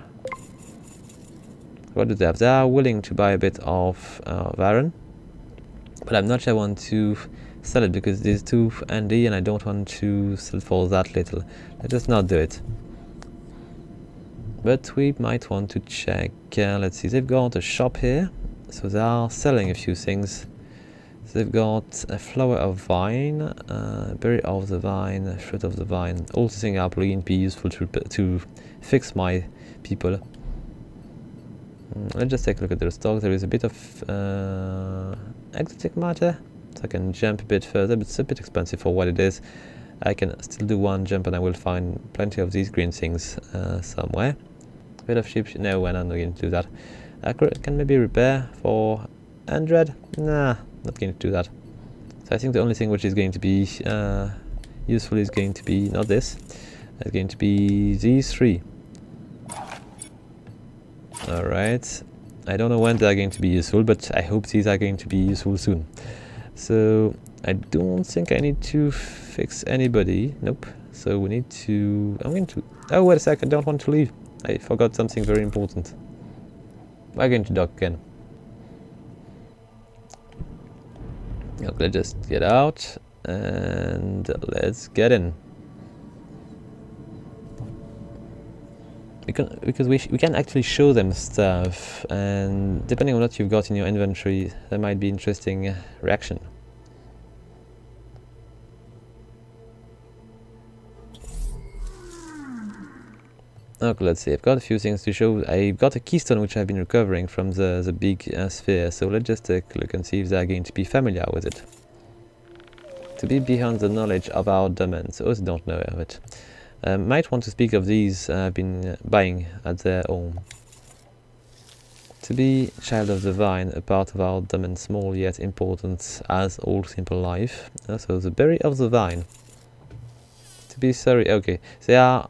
What do they have? They are willing to buy a bit of iron. But I'm not sure I want to sell it because it is too handy and I don't want to sell for that little. Let's just not do it. But we might want to check. Let's see, they've got a shop here. So they are selling a few things. So they've got a flower of vine, berry of the vine, fruit of the vine. All these things are probably going to be useful to fix my people. Let's just take a look at the stock. There is a bit of exotic matter, so I can jump a bit further, but it's a bit expensive for what it is. I can still do one jump and I will find plenty of these green things somewhere. A bit of sheep, no, we're not going to do that. I can maybe repair for 100? Nah, not going to do that. So I think the only thing which is going to be useful is going to be, not this, it's going to be these three. Alright, I don't know when they are going to be useful, but I hope these are going to be useful soon. So I don't think I need to fix anybody, nope. So we need to, I'm going to, oh wait a sec, I don't want to leave. I forgot something very important. We're going to dock again. Okay, let's just get out and let's get in. Because we can actually show them stuff, and depending on what you've got in your inventory, there might be interesting reaction. Okay, let's see. I've got a few things to show. I've got a keystone which I've been recovering from the big sphere, so let's just take a look and see if they're going to be familiar with it. To be beyond the knowledge of our domains, those who don't know of it. Might want to speak of these I've been buying at their home. To be child of the vine, a part of our domain, small yet important as all simple life. So the berry of the vine. To be sorry, okay. They are,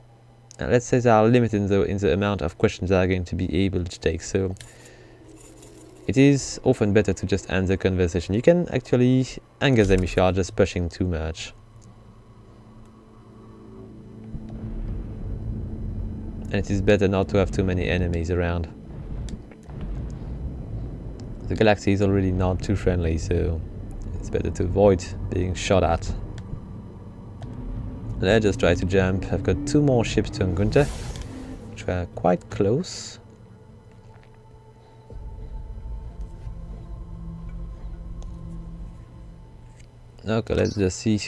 let's say they are limited in the amount of questions they are going to be able to take. So it is often better to just end the conversation. You can actually anger them if you are just pushing too much. And it is better not to have too many enemies around. The galaxy is already not too friendly, so it's better to avoid being shot at. Let's just try to jump. I've got 2 more ships to encounter, which are quite close. Okay, let's just see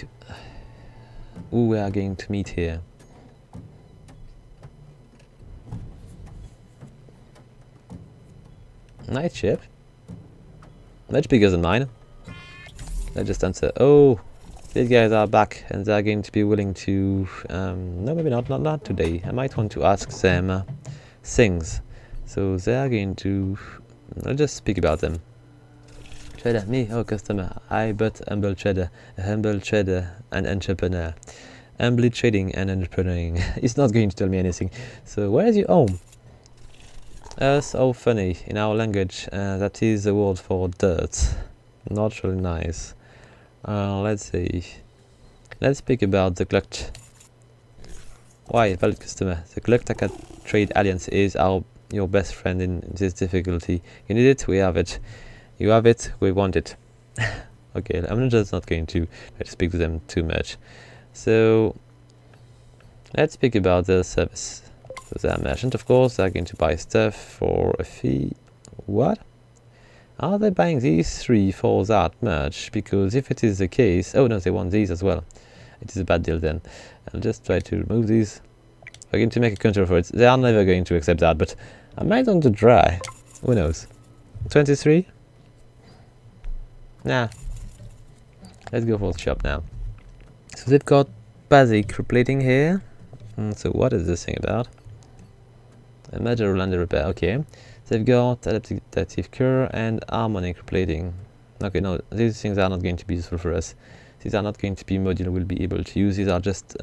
who we are going to meet here. Nice ship. Much bigger than mine. Let's just answer. Oh, these guys are back and they're going to be willing to... no, maybe not today. I might want to ask them things. So they are going to... Let's just speak about them. Trader, me, oh customer. I but humble trader. A humble trader and entrepreneur. Humbly trading and entrepreneuring. It's not going to tell me anything. So where is your home? So funny, in our language that is the word for dirt. Not really nice. Let's see. Let's speak about the Gluck. Why, well customer, the Gluck Trade Alliance is your best friend in this difficulty. You need it, we have it. You have it, we want it. Okay, I'm just not going to try to speak to them too much. So let's speak about the service. So they are merchant, of course. They're going to buy stuff for a fee. What? Are they buying these 3 for that much? Because if it is the case... Oh no, they want these as well. It is a bad deal then. I'll just try to remove these. We're going to make a counter for it. They are never going to accept that, but I might want to try. Who knows? 23? Nah. Let's go for the shop now. So they've got basic replating here. So what is this thing about? A major lander repair, okay. They've got adaptive cure and harmonic replating. Okay, no, these things are not going to be useful for us. These are not going to be module we'll be able to use. These are just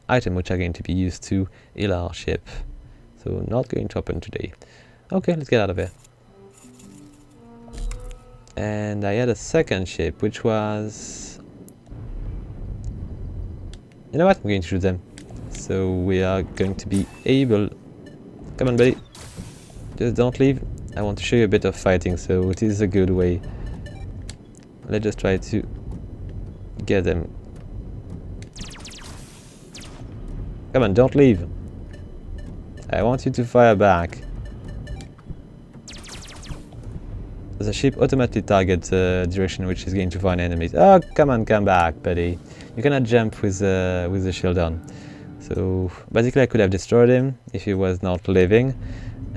items which are going to be used to heal our ship. So not going to happen today. Okay, let's get out of here. And I had a second ship which was... You know what? I'm going to shoot them. So we are going to be able... Come on, buddy. Just don't leave. I want to show you a bit of fighting, so it is a good way. Let's just try to get them. Come on, don't leave. I want you to fire back. the ship automatically targets the direction which is going to find enemies. Oh, come on, come back, buddy. You cannot jump with the shield on. So basically I could have destroyed him if he was not living,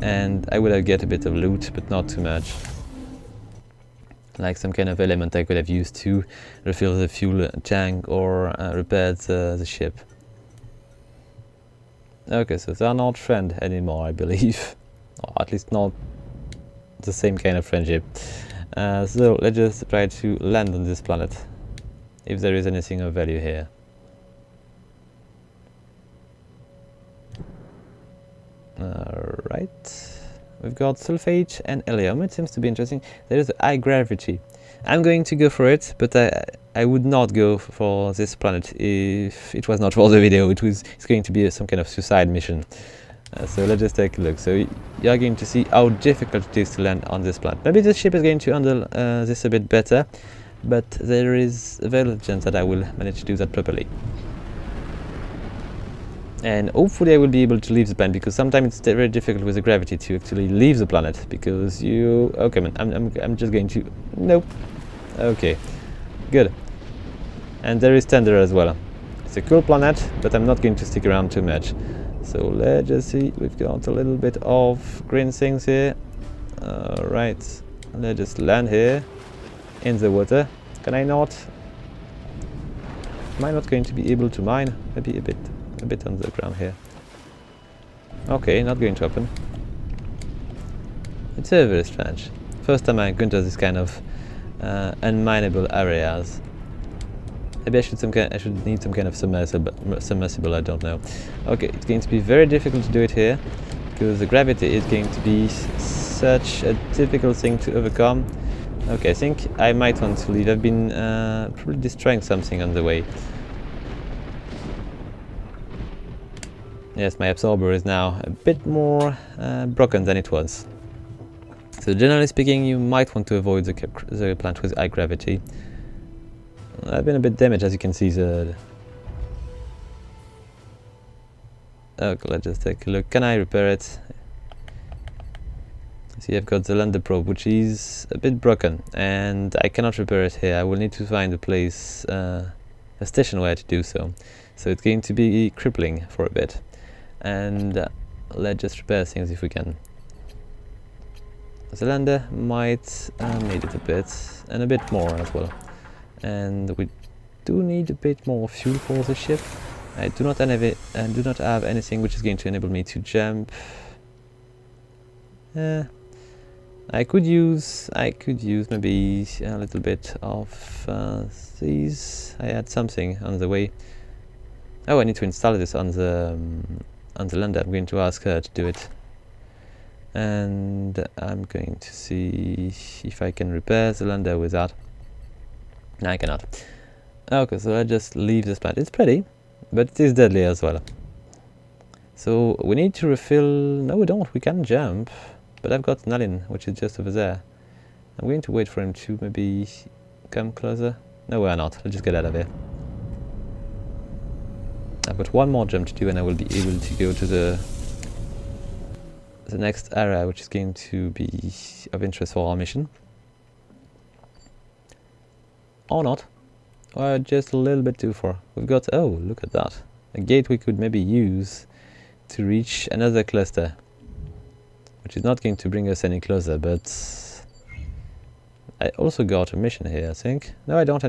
and I would have get a bit of loot, but not too much. Like some kind of element I could have used to refill the fuel tank or repair the ship. Okay, so they're not friends anymore, I believe. Or at least not the same kind of friendship. So let's just try to land on this planet, if there is anything of value here. Alright, we've got sulfate and helium. It seems to be interesting. There is high gravity. I'm going to go for it, but I would not go for this planet if it was not for the video. It's going to be some kind of suicide mission. So let's just take a look. So you're going to see how difficult it is to land on this planet. Maybe this ship is going to handle this a bit better, but there is a very chance that I will manage to do that properly. And hopefully I will be able to leave the planet, because sometimes it's very difficult with the gravity to actually leave the planet, because you... Okay, man, I'm just going to... Nope. Okay, good. And there is Tender as well. It's a cool planet, but I'm not going to stick around too much. So let's just see, we've got a little bit of green things here. Alright, let's just land here in the water. Can I not? Am I not going to be able to mine? Maybe a bit on the ground here. Okay, not going to happen. It's very strange. First time I encounter this kind of unmineable areas. Maybe I should need some kind of submersible, I don't know. Okay, it's going to be very difficult to do it here, because the gravity is going to be such a difficult thing to overcome. Okay, I think I might want to leave. I've been probably destroying something on the way. Yes, my absorber is now a bit more broken than it was. So generally speaking, you might want to avoid the plant with high gravity. I've been a bit damaged, as you can see. Okay, let's just take a look. Can I repair it? See, I've got the lander probe, which is a bit broken, and I cannot repair it here. I will need to find a place, a station where to do so. So it's going to be crippling for a bit. And let's just repair things if we can. The lander might need it a bit, and a bit more as well. And we do need a bit more fuel for the ship. I do not have anything which is going to enable me to jump. I could use maybe a little bit of these. I had something on the way. Oh, I need to install this on the lander. I'm going to ask her to do it. And I'm going to see if I can repair the lander with that. No, I cannot. Okay, so let's just leave this planet. It's pretty, but it is deadly as well. So we need to refill... No, we don't. We can jump. But I've got Nalin, which is just over there. I'm going to wait for him to maybe come closer. No, we're not. Let's just get out of here. I've got one more jump to do, and I will be able to go to the next area, which is going to be of interest for our mission. Or not. Or just a little bit too far. We've got... Oh, look at that. A gate we could maybe use to reach another cluster. Which is not going to bring us any closer, but... I also got a mission here, I think. No, I don't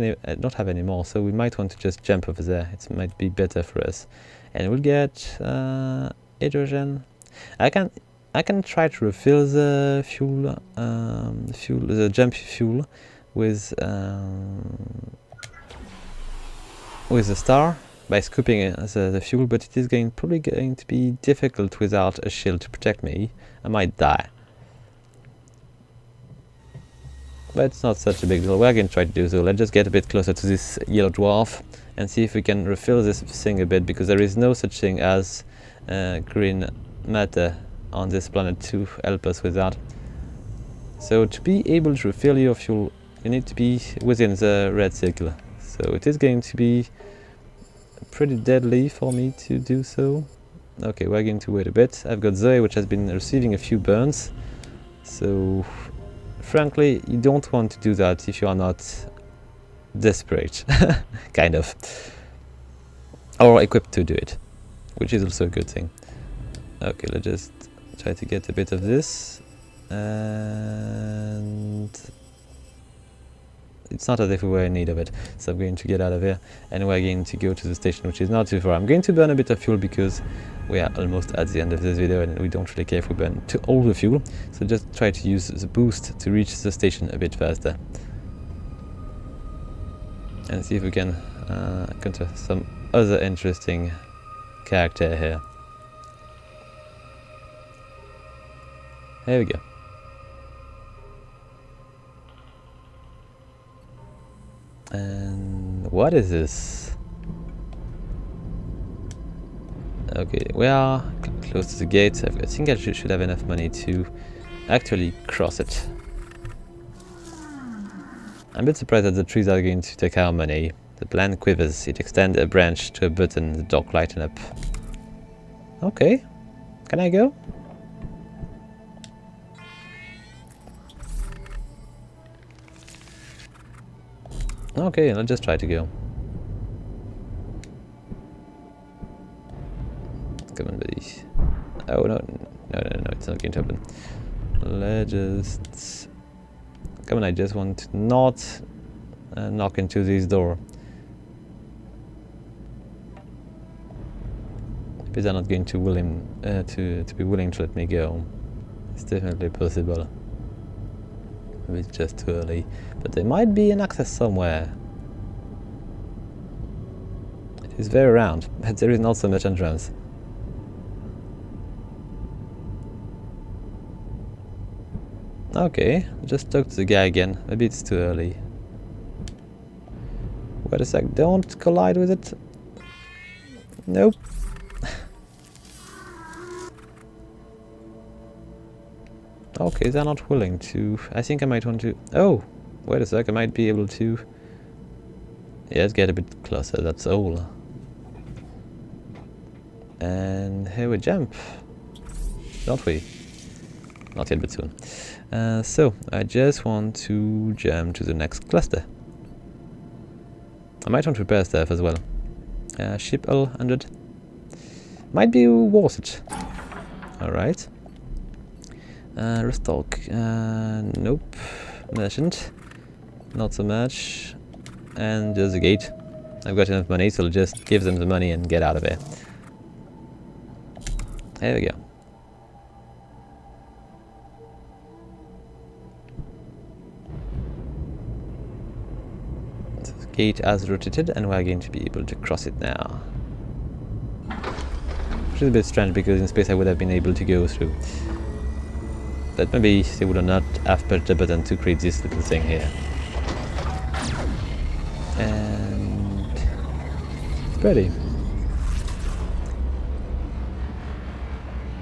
have any more, so we might want to just jump over there. It might be better for us. And we'll get hydrogen. I can try to refill the fuel, the jump fuel with the star by scooping the fuel, but it is probably going to be difficult without a shield to protect me. I might die. But it's not such a big deal. We're going to try to do so. Let's just get a bit closer to this yellow dwarf and see if we can refill this thing a bit, because there is no such thing as green matter on this planet to help us with that. So to be able to refill your fuel, you need to be within the red circle. So it is going to be pretty deadly for me to do so. Okay, we're going to wait a bit. I've got Zoe, which has been receiving a few burns. So frankly, you don't want to do that if you are not desperate, kind of, or equipped to do it, which is also a good thing. Okay, let's just try to get a bit of this, and it's not as if we were in need of it, so I'm going to get out of here, and we're going to go to the station, which is not too far. I'm going to burn a bit of fuel because we are almost at the end of this video and we don't really care if we burn all the fuel, so just try to use the boost to reach the station a bit faster. And see if we can encounter some other interesting character here. There we go. And what is this? Okay, we are close to the gate. I think I should have enough money to actually cross it. I'm a bit surprised that the trees are going to take our money. The plant quivers. It extends a branch to a button. The dock lighten up. Okay. Can I go? Okay, let's just try to go. Come on, buddy. Oh, no, it's not going to happen. Let's just... Come on, I just want to not knock into this door. Because they're not going to be willing to let me go. It's definitely possible. Maybe it's just too early. But there might be an access somewhere. It is very round, but there is not so much entrance. Okay, just talk to the guy again. Maybe it's too early. Wait a sec, don't collide with it. Nope. Okay, they're not willing to. I think I might want to. Oh, wait a sec, I might be able to. Yeah, let's get a bit closer, that's all. And here we jump. Don't we? Not yet, but soon. So, I just want to jump to the next cluster. I might want to repair stuff as well. Ship all 100. Might be worth it. Alright. Restock. Nope. Merchant. Not so much. And there's a gate. I've got enough money, so I'll just give them the money and get out of here. There we go. So the gate has rotated and we're going to be able to cross it now. Which is a bit strange because in space I would have been able to go through. But maybe they would not have pushed the button to create this little thing here. And it's pretty.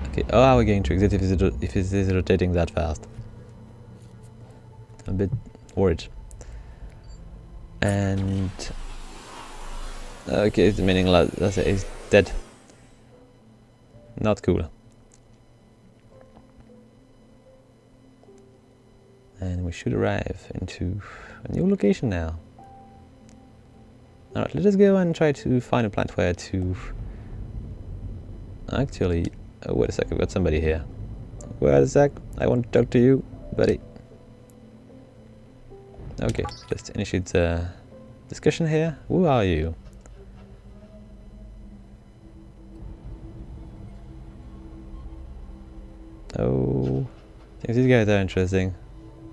Okay, how are we going to exit if it is rotating that fast? I'm a bit worried. And okay, it's meaningless. That's it. It's dead. Not cool. And we should arrive into a new location now. Alright, let us go and try to find a plant where to... Actually... Oh, wait a sec, I've got somebody here. Wait a sec, I want to talk to you, buddy. Okay, just initiate the discussion here. Who are you? Oh... I think these guys are interesting.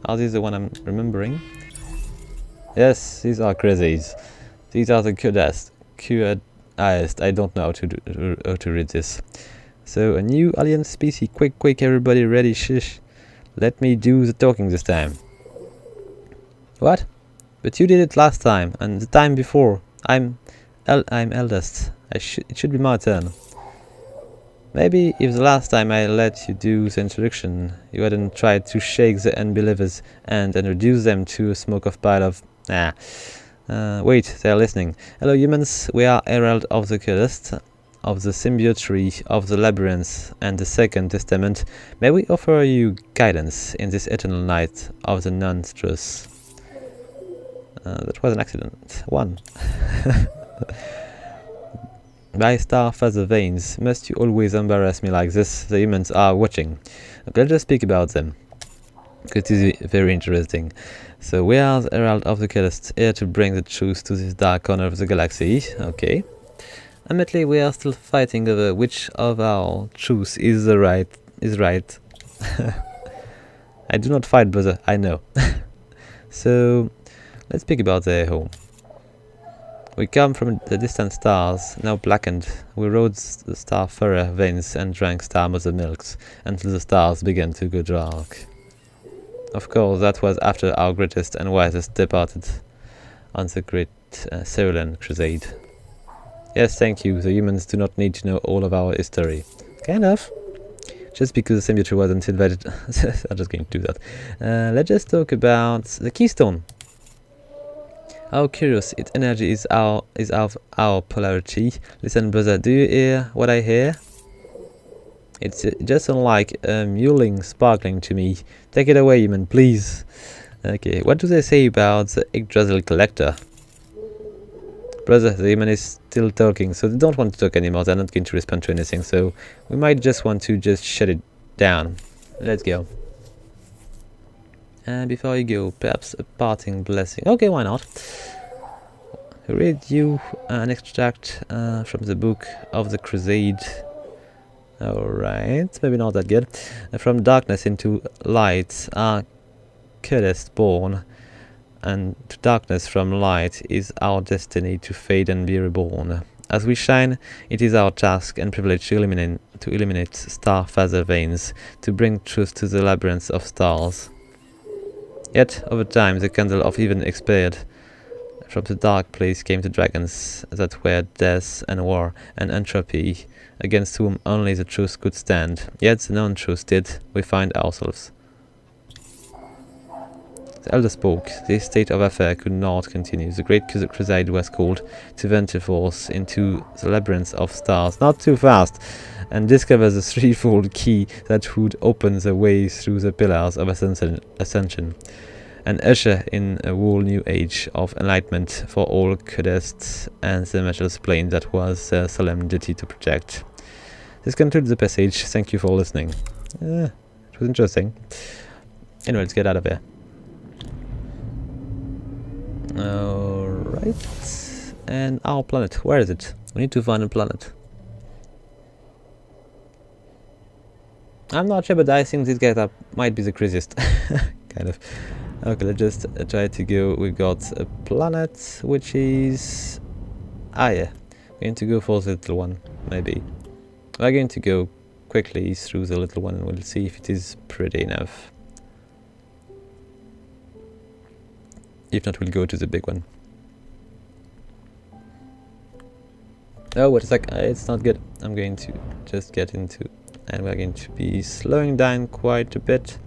Are these the one I'm remembering? Yes, these are crazies. These are the cutest. I don't know how to read this. So, a new alien species. Quick, everybody ready, shush. Let me do the talking this time. What? But you did it last time, and the time before. I'm eldest. It should be my turn. Maybe if the last time I let you do the introduction, you hadn't tried to shake the unbelievers and reduce them to a smoke of pile of... Wait, they're listening. Hello humans, we are Herald of the Cursed. of the symbiotree of the labyrinth and the Second Testament, may we offer you guidance in this eternal night of the non-truth. That was an accident. One. By star father veins, must you always embarrass me like this? The humans are watching. Okay, let's just speak about them. It is very interesting. So we are the Herald of the Chaos, here to bring the truth to this dark corner of the galaxy. Okay. Admittedly, we are still fighting over which of our truth is right. I do not fight, brother. I know. So let's speak about their home. We come from the distant stars, now blackened. We rode the star furrow veins and drank star mother milks until the stars began to go dark. Of course, that was after our greatest and wisest departed on the great Cerulean crusade. Yes, thank you. The humans do not need to know all of our history. Kind of. Just because the symbiote wasn't invited. I'm just going to do that. Let's just talk about the keystone. How curious its energy is of our polarity. Listen, brother, do you hear what I hear? It's just unlike mewling sparkling to me. Take it away, human, please. Okay, what do they say about the Yggdrasil collector? Brother, the human is still talking, so they don't want to talk anymore. They're not going to respond to anything, so we might just want to just shut it down. Let's go. And before you go, perhaps a parting blessing. Okay, why not? Read you an extract from the book of the Crusade. Alright, maybe not that good. From darkness into light are Curtis born, and to darkness from light is our destiny to fade and be reborn. As we shine, it is our task and privilege to illuminate star father veins, to bring truth to the labyrinth of stars. Yet, over time, the candle of even expired. From the dark place came the dragons that were death and war and entropy, against whom only the truth could stand. Yet the non-truth did. We find ourselves. The elder spoke. This state of affair could not continue. The great crusade was called to venture forth into the labyrinth of stars, not too fast, and discover the threefold key that would open the way through the pillars of ascension, and usher in a whole new age of enlightenment for all cadets and the metal plane that was their solemn duty to protect. This concludes the passage. Thank you for listening. It was interesting. Anyway, let's get out of here. Alright. And our planet. Where is it? We need to find a planet. I'm not sure, but I think this guy might be the craziest. Kind of. Okay, let's just try to go. We've got a planet, which is... yeah. We're going to go for the little one, maybe. We're going to go quickly through the little one and we'll see if it is pretty enough. If not, we'll go to the big one. Oh, wait a sec. It's not good. I'm going to just get into... And we're going to be slowing down quite a bit.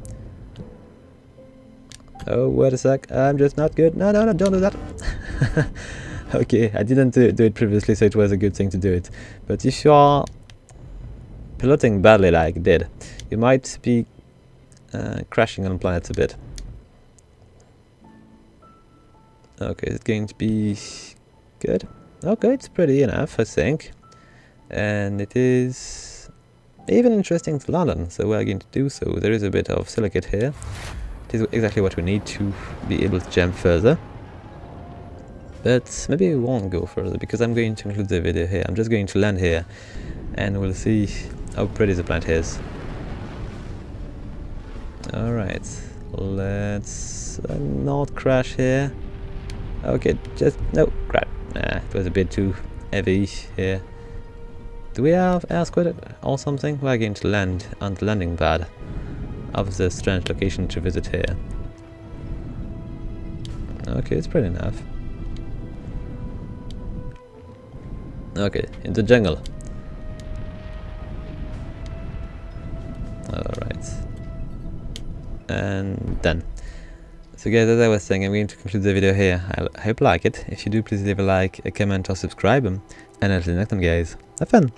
Oh, wait a sec. I'm just not good. No, don't do that. Okay, I didn't do it previously, so it was a good thing to do it. But if you are piloting badly like I did, you might be crashing on planets a bit. Okay, it's going to be good. Okay, it's pretty enough, I think. And it is even interesting to London, so we're going to do so. There is a bit of silicate here. It is exactly what we need to be able to jump further. But maybe we won't go further, because I'm going to conclude the video here. I'm just going to land here, and we'll see how pretty the planet is. Alright, let's not crash here. Okay, just... no, crap. Nah, it was a bit too heavy here. Do we have air squid or something? We're going to land on the landing pad of the strange location to visit here. Okay, it's pretty enough. Okay, in the jungle. Alright. And done. So guys, as I was saying, I'm going to conclude the video here. I hope you like it. If you do, please leave a like, a comment or subscribe. And until next time guys, have fun!